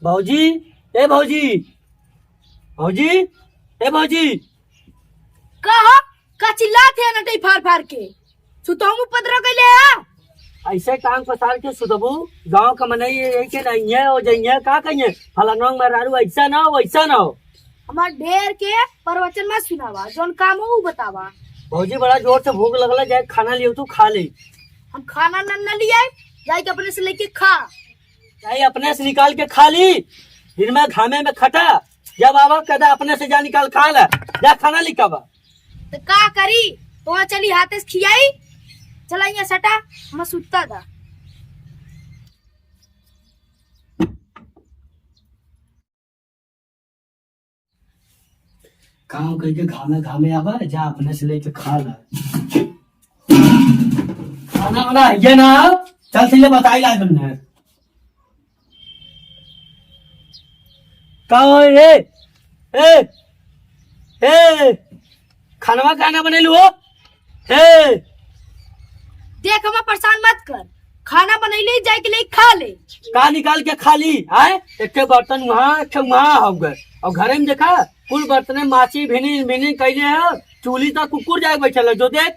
भौजी, ए भौजी, भौजी, ए भौजी। कहा का चिल्लात है नटई फार फार के सुतों उपद्रव कैले है। ऐसे टांग पसार के सुतबू गांव का मनई के नहीं है और जइए का कहिए फलाना मरारू ऐसा ना हो वैसा ना हो। हमार ढेर के प्रवचन मत सुनावा जोन काम हो बतावा। भौजी बड़ा जोर से भूख लगला जाए खाना लियो तू खा ले। हम खाना न लिया जाए के अपने से लेके खा चाहे अपने से निकाल के खा ली दिन में घामे में खटा जब आवा कदा अपने से जा निकाल खा ला जा खाना लिखावा। तो का करी तो चली हाथे से खियाई चला यहाँ सटा हम सुतता था। काम करके घामे घामे आवा जा अपने से लेके खा ला। खाना वाना है ना चल से बताई ला तुमने कहो ए ए ए खाना बने लो ए देख हमें परेशान मत कर खाना बनैले जाए के लिए खा ले का निकाल के खा ली आए एक बर्तन वहाँ हो गए और घरे में देखा कुल बर्तन माची भिनी भिनी कैले है चूल्ही तक कुकुर जाए बैठल जो देख